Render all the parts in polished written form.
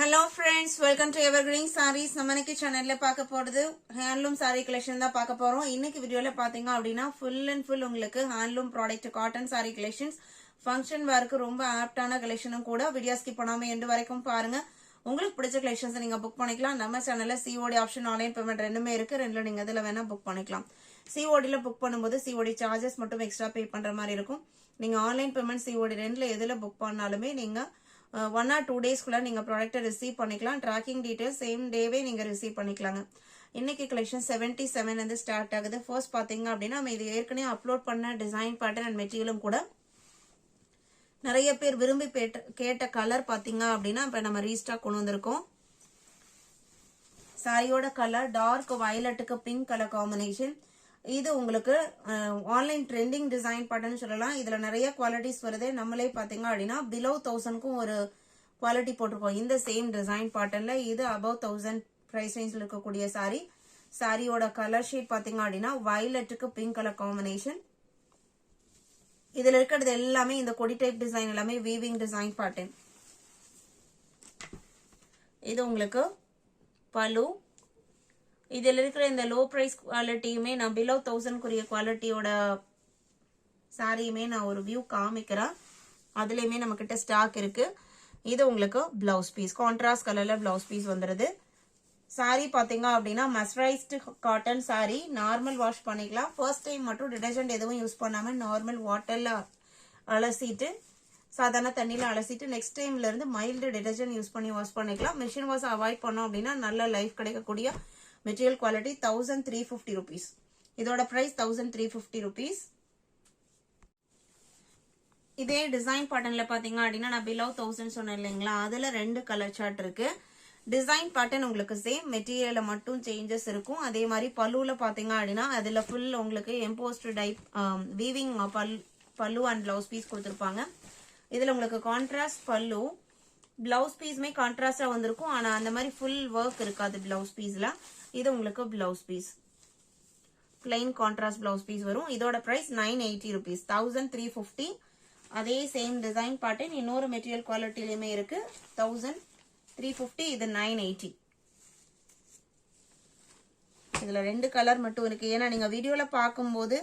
Hello friends, welcome to Evergreen Sarees. நம்ம இன்னைக்கு சேனல்ல பார்க்க போறது ஹேண்ட்லூம் saree collection தான் பார்க்க போறோம். இன்னைக்கு வீடியோல பாத்தீங்க அப்படினா full and full உங்களுக்கு handloom product cotton saree collections function வேர்க்கு ரொம்ப ஆப்டான கலெக்ஷனும் கூட. வீடியோ ஸ்கிப் பண்ணாம எண்ட் வரைக்கும் பாருங்க. உங்களுக்கு பிடிச்ச கலெக்ஷன்ஸ் நீங்க புக் பண்ணிக்கலாம். நம்ம சேனல்ல COD ஆப்ஷன் ஆன்லைன் பேமெண்ட் ரெண்டுமே இருக்கு. ரெண்டுல நீங்க எதுல வேணா புக் பண்ணிக்கலாம். COD ல புக் பண்ணும்போது COD சார்ஜஸ் மட்டும் எக்ஸ்ட்ரா பே பண்ற மாதிரி இருக்கும். நீங்க ஆன்லைன் பேமெண்ட் COD ரெண்டுல எதுல புக் பண்ணாலுமே நீங்க 1 or 2 days குள்ள நீங்க ப்ராடக்ட் ரிசீவ் பண்ணிக்கலாம். ட்ராக்கிங் டீடைல்ஸ் சேம் டேவே நீங்க ரிசீவ் பண்ணிக்கலாங்க. இன்னைக்கு கலெக்ஷன் 77 இருந்து ஸ்டார்ட் ஆகுது. ஃபர்ஸ்ட் பாத்தீங்க அப்படின்னா நம்ம இது ஏற்கனவே அப்லோட் பண்ண டிசைன் பேட்டர்ன் அண்ட் மெட்டீரியலும் கூட நிறைய பேர் விரும்பி கேட்ட கலர் பாத்தீங்க அப்படின்னா இப்ப நம்ம ரீஸ்டாக் கொண்டு வந்திருக்கோம். சாரியோட கலர் டார்க் வயலட்டுக்கு பிங்க் கலர் காம்பினேஷன். இது உங்களுக்கு ஆன்லைன் ட்ரெண்டிங் டிசைன் பேட்டர்ன் சொல்லலாம். இதுல நிறைய குவாலிட்டிஸ் வருது. நம்மளே பாத்தீங்க அப்படின்னா பிலோ 1000க்கும் ஒரு குவாலிட்டி போட்டிருக்கோம் இந்த சேம் டிசைன் பேட்டர்ன்ல. இது அபவ் 1000 பிரைஸ் ரேஞ்சில் இருக்கக்கூடிய சாரி. சாரியோட கலர் ஷேட் பாத்தீங்க அப்படின்னா வயலட்டுக்கு பிங்க் கலர் காம்பினேஷன். இதுல இருக்கிறது எல்லாமே இந்த கொடி டைப் டிசைன் எல்லாமே வீவிங் டிசைன் பேட்டர்ன். இது உங்களுக்கு பலு. இதுல இருக்கிற இந்த லோ பிரைஸ் குவாலிட்டியுமே நான் பிலோ 1000 குரிய குவாலிட்டியோட சாரியுமே நான் ஒரு வியூ காமிக்கிறேன். அதுலயுமே நம்ம கிட்ட ஸ்டாக் இருக்கு. இது உங்களுக்கு பிளவுஸ் பீஸ் கான்ட்ராஸ்ட் கலர்ல பிளவுஸ் பீஸ் வந்துருது. சாரி பாத்தீங்க அப்படின்னா மஸ்டரைஸ்டு காட்டன் சாரி. நார்மல் வாஷ் பண்ணிக்கலாம். ஃபர்ஸ்ட் டைம் மட்டும் டிடர்ஜென்ட் எதுவும் யூஸ் பண்ணாம நார்மல் வாட்டர்ல அலசிட்டு சாதாரண தண்ணியில அலசிட்டு நெக்ஸ்ட் டைம்ல இருந்து மைல்டு டிடர்ஜென்ட் யூஸ் பண்ணி வாஷ் பண்ணிக்கலாம். மிஷின் வாஷ் அவாய்ட் பண்ணோம் அப்படின்னா நல்ல லைஃப் கிடைக்கக்கூடிய மெட்டீரியல் குவாலிட்டி. 1350 rupees. இதோட பிரைஸ் 1350 rupees. இதே டிசைன் பேட்டர்ன்ல பாத்தீங்க அப்படின்னா நான் பிலோ 1000 சொன்னேன் இல்லைங்களா, அதுல 2 கலர் சார்ட் இருக்கு. டிசைன் பேட்டர்ன் உங்களுக்கு சேம், மெட்டீரியல்ல மட்டும் சேஞ்சஸ் இருக்கும். அதே மாதிரி பல்லுல பாத்தீங்க அப்படின்னா அதுல ஃபுல் உங்களுக்கு எம்போஸ்ட் டைப் வீவிங் பல்லு அண்ட் பிளவுஸ் பீஸ் கொடுத்துருப்பாங்க. இதுல உங்களுக்கு கான்ட்ராஸ்ட் பல்லு, பிளவுஸ் பீஸ்மே கான்ட்ராஸ்டா வந்திருக்கும். ஆனா அந்த மாதிரி ஃபுல் ஒர்க் இருக்காது பிளவுஸ் பீஸ்ல. இது உங்களுக்கு blouse piece plain contrast blouse piece வரும். இதோட பிரைஸ் 980 rupees. 1350. அதே சேம் டிசைன் பேட்டர்ன் இன்னொரு மெட்டீரியல் குவாலிட்டிலயுமே இருக்கு. 1350. இது 980. இதுல 2 கலர் மட்டும் இருக்கு. ஏன்னா நீங்க வீடியோல பார்க்கும்போது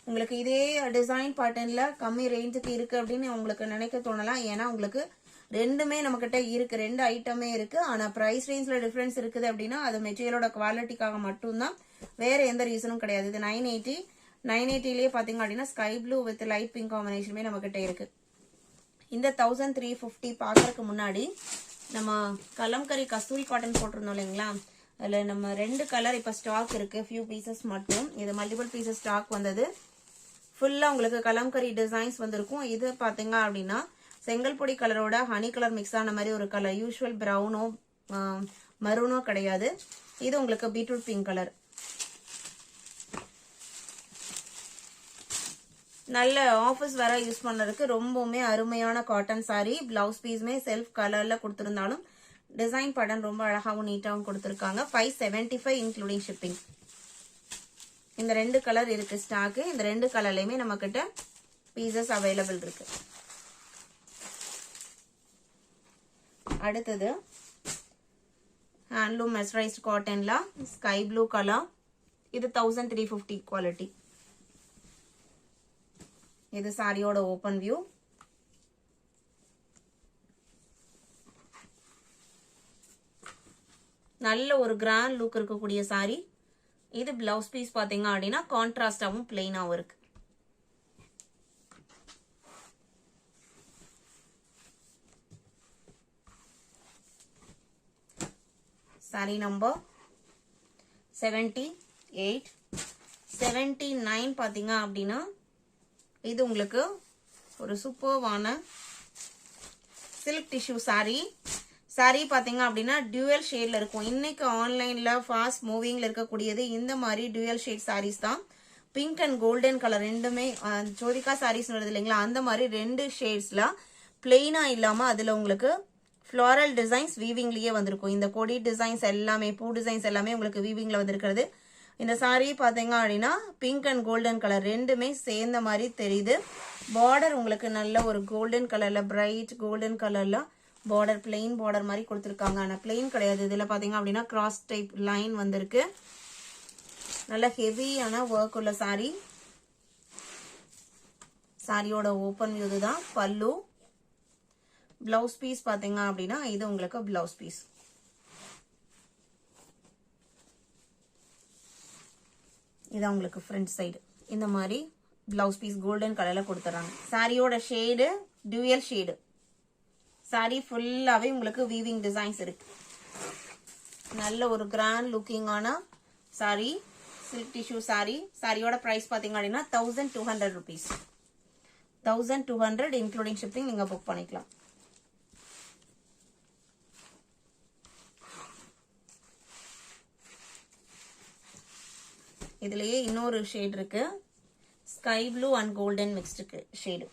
உங்களுக்கு இதே டிசைன் பேட்டர்ன்ல கம்மி ரேஞ்சுக்கு இருக்கு அப்படின்னு உங்களுக்கு நினைக்க தோணலாம். ஏன்னா உங்களுக்கு ரெண்டுமே நம்ம கிட்ட இருக்கு, 2 ஐட்டமே இருக்கு. ஆனா பிரைஸ் ரேஞ்ச்ல டிஃபரன்ஸ் இருக்குது அப்படின்னா அது மெட்டீரியலோட குவாலிட்டிக்காக மட்டும்தான், வேற எந்த ரீசனும் கிடையாது. இது 980. 980லயே பாத்தீங்க அப்படின்னா sky blue with light pink காம்பினேஷனுமே நம்ம கிட்ட இருக்கு. இந்த 1350 பாக்குறதுக்கு முன்னாடி நம்ம கலம்கரி கஸ்தூரி காட்டன் போட்டிருந்தோம் இல்லைங்களா, அதுல நம்ம 2 கலர் இப்ப ஸ்டாக் இருக்கு. ஃபியூ பீசஸ் மட்டும். இது மல்டிபிள் பீசஸ் ஸ்டாக் வந்தது. ஃபுல்லா உங்களுக்கு கலம்கரி டிசைன்ஸ் வந்திருக்கும். இது பாத்தீங்க அப்படின்னா செங்கல் பொடி கலரோட ஹனி கலர் மிக்ஸ் ஆன மாதிரி ஒரு கலர். யூஸ்வல் பிரவுனோ மரூனோ கிடையாது. இது உங்களுக்கு பீட்ரூட் பிங்க் கலர். நல்ல ஆஃபீஸ் வேற யூஸ் பண்றதுக்கு ரொம்பவுமே அருமையான காட்டன் சாரி. பிளவுஸ் பீஸ்மே செல்ஃப் கலர்ல கொடுத்திருந்தாலும் டிசைன் பேட்டர்ன் ரொம்ப அழகாவும் நீட்டாவும் கொடுத்திருக்காங்க. 575 இன்க்ளூடிங் ஷிப்பிங். இந்த 2 கலர் இருக்கு ஸ்டாக். இந்த 2 கலர்லயுமே நம்ம கிட்ட பீசஸ் அவைலபிள் இருக்கு. அடுத்தது ஹேண்ட்லூம் மெஸ்டரைஸ்ட் காட்டன்ல ஸ்கை ப்ளூ கலர். இது 1350 குவாலிட்டி. இது சாரியோட ஓபன் வியூ. நல்ல ஒரு கிராண்ட் லுக் இருக்கக்கூடிய சாரி. இது பிளவுஸ் பீஸ் பாத்தீங்க அப்படின்னா கான்ட்ராஸ்டாவும் பிளெயினாவும் இருக்கு. Sorry number 78. 79 பாத்தீங்க அப்படின்னா இது உங்களுக்கு ஒரு சூப்பர்வான சில்க் டிஷ்யூ சாரி. சாரி பாத்தீங்க அப்படின்னா டியூவல் ஷேட்ல இருக்கும். இன்னைக்கு ஆன்லைன்ல ஃபாஸ்ட் மூவிங்ல இருக்கக்கூடியது இந்த மாதிரி டியூவல் ஷேட் சாரீஸ் தான். பிங்க் அண்ட் கோல்டன் கலர் ரெண்டுமே ஜோதிகா சாரீஸ் வருது இல்லைங்களா, அந்த மாதிரி 2 ஷேட்ஸ்ல பிளெயினா இல்லாம அதுல உங்களுக்கு ஃப்ளாரல் டிசைன்ஸ் வீவிங்லயே வந்திருக்கும். இந்த கொடி டிசைன்ஸ் எல்லாமே, பூ டிசைன்ஸ் எல்லாமே உங்களுக்கு வீவிங்ல வந்திருக்கிறது. இந்த சாரி பாத்தீங்க அப்படின்னா பிங்க் அண்ட் கோல்டன் கலர் ரெண்டுமே சேர்ந்த மாதிரி தெரியுது. பார்டர் உங்களுக்கு நல்ல ஒரு கோல்டன் கலர்ல, பிரைட் கோல்டன் கலர்ல பார்டர் பிளெயின் பார்டர் மாதிரி கொடுத்துருக்காங்க. ஆனால் பிளெயின் கிடையாது, இதில் பார்த்தீங்க அப்படின்னா கிராஸ் டைப் லைன் வந்திருக்கு. நல்ல ஹெவியான ஒர்க் உள்ள சாரி. சாரியோட ஓப்பன் வியூ தான். பல்லு, பிளவுஸ் பீஸ் பார்த்தீங்க அப்படின்னா இது உங்களுக்கு பிளவுஸ் பீஸ். இதான் உங்களுக்கு ஃப்ரண்ட் சைடு. இந்த மாதிரி பிளவுஸ் பீஸ் கோல்டன் கலர்ல கொடுத்துறாங்க. சாரியோட ஷேடு டியூயல் ஷேடு. சாரி ஃபுல்லாவே உங்களுக்கு வீவிங் டிசைன்ஸ் இருக்கு. நல்ல ஒரு கிராண்ட் லுக்கிங்கான சாரி, சில்க் டிஷ்யூ சாரி. சாரியோட பிரைஸ் பாத்தீங்க அப்படின்னா 1200 rupees. 1200 இன்க்ளூடிங் ஷிப்பிங் நீங்க புக் பண்ணிக்கலாம். இதுலயே இன்னொரு ஷேட் இருக்கு, sky blue and golden mixed shade.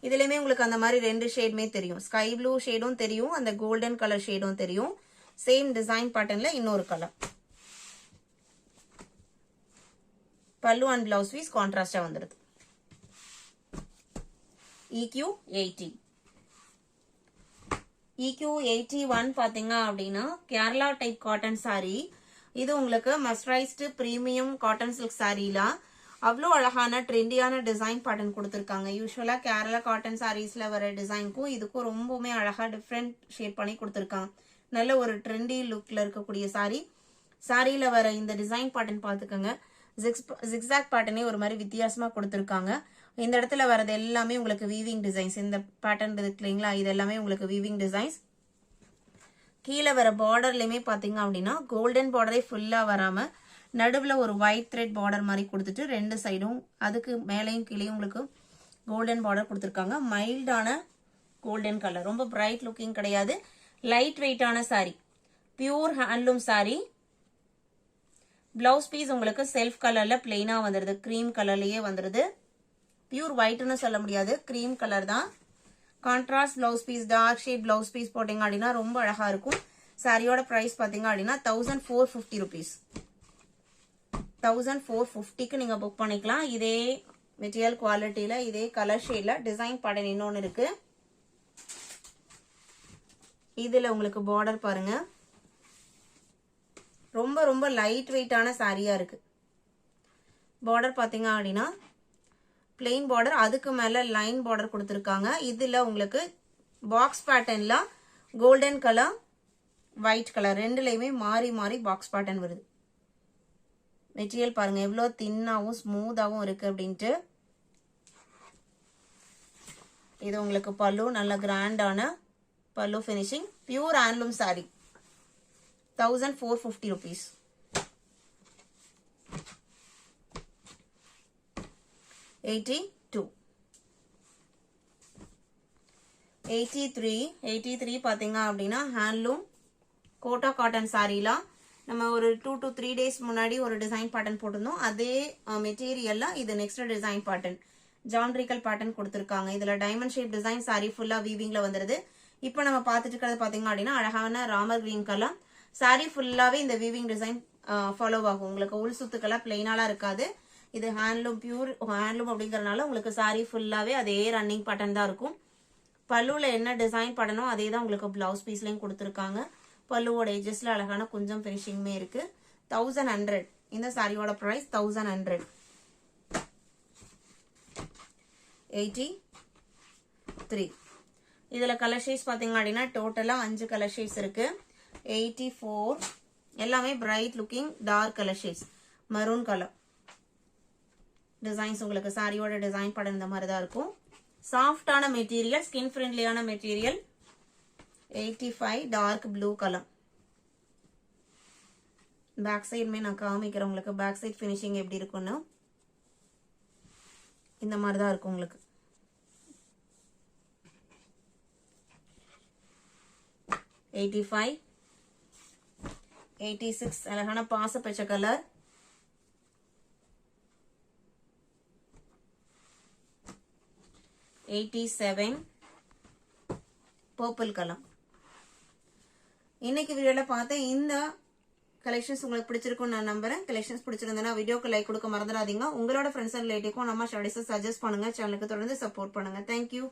இதுலயுமே உங்களுக்கு அந்த மாதிரி ரெண்டு ஷேடுமே தெரியும். ஸ்கை ப்ளூ ஷேடும் தெரியும், அந்த கோல்டன் கலர் ஷேடும் தெரியும். சேம் டிசைன் பேட்டர்ன்ல இன்னொரு கலர். பல்லு அண்ட் பிளவுஸ் பீஸ் கான்ட்ராஸ்டா வந்துருது. EQ 80. EQ 81 பாத்தீங்க அப்படின்னா கேரளா டைப் காட்டன் சாரி. இது உங்களுக்கு மஸ்டரைஸ்டு பிரீமியம் காட்டன் சில்க் சாரில அவ்வளோ அழகான ட்ரெண்டியான டிசைன் பேட்டர்ன் கொடுத்துருக்காங்க. யூஸ்வலா கேரளா காட்டன் சாரீஸ்ல வர டிசைனுக்கும் இதுக்கும் ரொம்பவுமே அழகா டிஃப்ரெண்ட் ஷேட் பண்ணி கொடுத்துருக்காங்க. நல்ல ஒரு ட்ரெண்டி லுக்ல இருக்கக்கூடிய சாரி. சாரியில வர இந்த டிசைன் பேட்டர்ன் பார்த்துக்கோங்க. ஜிக்ஸாக் பேட்டர்னே ஒரு மாதிரி வித்தியாசமா கொடுத்துருக்காங்க. இந்த இடத்துல வரது எல்லாமே உங்களுக்கு வீவிங் டிசைன்ஸ். இந்த பேட்டர்ன் இருக்கு இல்லைங்களா, இது எல்லாமே உங்களுக்கு வீவிங் டிசைன்ஸ். கீழே வர பார்டர்லயுமே பாத்தீங்க அப்படின்னா கோல்டன் பார்டரே ஃபுல்லா வராம நடுவுல ஒரு ஒயிட் த்ரெட் பார்டர் மாதிரி கொடுத்துட்டு ரெண்டு சைடும் அதுக்கு மேலையும் கீழே உங்களுக்கு கோல்டன் பார்டர் கொடுத்துருக்காங்க. மைல்டான கோல்டன் கலர், ரொம்ப பிரைட் லுக்கிங் கிடையாது. லைட் வெயிட்டான sari, pure handloom sari. Blouse piece உங்களுக்கு செல்ஃப் கலர்ல பிளெயினா வந்துருது, கிரீம் கலர்லயே வந்துருது. பியூர் ஒயிட்னு சொல்ல முடியாது, கிரீம் கலர் தான். Contrast blouse piece, dark shade blouse piece போட்டீங்க அப்படின்னா ரொம்ப அழகா இருக்கும். சாரியோட பிரைஸ் பாத்தீங்க அப்படின்னா 1450 rupees. 1450க்கு நீங்க புக் பண்ணிக்கலாம். இதே மெட்டீரியல் குவாலிட்டியில இதே கலர் ஷேட்ல டிசைன் பேட்டர்ன் இன்னொன்னு இருக்கு. இதுல உங்களுக்கு பார்டர் பாருங்க, ரொம்ப ரொம்ப லைட் வெயிட்டான சாரியா இருக்கு. பார்டர் பாத்தீங்க அப்படின்னா பிளெயின் பார்டர், அதுக்கு மேல லைன் பார்டர் கொடுத்துருக்காங்க. இதுல உங்களுக்கு பாக்ஸ் பேட்டர்ன்ல கோல்டன் கலர், ஒயிட் கலர் ரெண்டுலயுமே மாறி மாறி பாக்ஸ் பேட்டர்ன் வருது. மெட்டீரியல் பாருங்க எவ்வளவு தின்னாவும் ஸ்மூத்தாவும் இருக்கு அப்படின்ட்டு. இது உங்களுக்கு பல்லு, நல்ல கிராண்டான பல்லு finishing. Pure handloom sorry. 1450 rupees. 82. 83 பாத்தீங்க அப்படின்னா ஹேண்ட்லூம் கோட்டா காட்டன் சாரில நம்ம ஒரு 2 to 3 days முன்னாடி ஒரு டிசைன் பேட்டர்ன் போட்டிருந்தோம். அதே மெட்டீரியல்ல இது நெக்ஸ்ட் டிசைன் பேட்டர்ன், ஜான்ட்ரிக்கல் பேட்டர்ன் கொடுத்துருக்காங்க. இதுல டைமண்ட் ஷேப் டிசைன் சாரி ஃபுல்லா வீவிங்ல வந்துருது. இப்போ நம்ம பார்த்துட்டு இருக்கிறது பாத்தீங்க அப்படின்னா அழகான ராமர் கிரீன் கலர் சாரி. ஃபுல்லாவே இந்த வீவிங் டிசைன் ஃபாலோ ஆகும். உங்களுக்கு உள் சுத்துக்கெல்லாம் பிளெயினாலாம் இருக்காது. இது ஹேண்ட்லூம், பியூர் ஹேண்ட்லூம் அப்படிங்கறதுனால உங்களுக்கு சாரி ஃபுல்லாவே அதே ரன்னிங் பேட்டர்ன் தான் இருக்கும். பல்லுல என்ன டிசைன் பண்ணனோ அதே தான் உங்களுக்கு பிளவுஸ் பீஸ்லயும் கொடுத்துருக்காங்க. பல்லுவோட எஜஸ்ல அழகான கொஞ்சம் ஃபினிஷிங்குமே இருக்கு. 1100. இந்த சாரியோட பிரைஸ் 1100. 83. இதுல கலர் ஷேட்ஸ் பாத்தீங்க அப்படின்னா டோட்டலா 5 கலர் ஷேட்ஸ் இருக்கு. 84 எல்லாமே bright looking dark colour shades. Maroon colour designs உங்களுக்கு சாரியோட டிசைன் படம் இந்த மாதிரி தான் இருக்கும். சாஃப்டான மெட்டீரியல், ஸ்கின் ஃப்ரெண்ட்லியான material. 85 dark blue colour. Back சைடுமே நான் காமிக்கிறேன் உங்களுக்கு பேக் சைட் ஃபினிஷிங் எப்படி இருக்கும்னு. இந்த மாதிரி தான் இருக்கும் உங்களுக்கு. 85, 86 அழகான பாச பச்சை கலர். 87 purple colour. இன்னைக்கு வீடியோல பார்த்த இந்த கலெக்ஷன்ஸ் உங்களுக்கு பிடிச்சிருக்கும் நான் நம்புறேன். கலெக்ஷன்ஸ் பிடிச்சிருந்தா வீடியோக்கு லைக் கொடுக்க மறந்துடாதீங்க. உங்களோட ஃப்ரெண்ட்ஸ் அண்ட் ரிலேட்டிவ்க்கும் நம்ம ஷார்ட்ஸ் சஜஸ்ட் பண்ணுங்க. சேனலுக்கு தொடர்ந்து சப்போர்ட் பண்ணுங்க. தேங்க்யூ.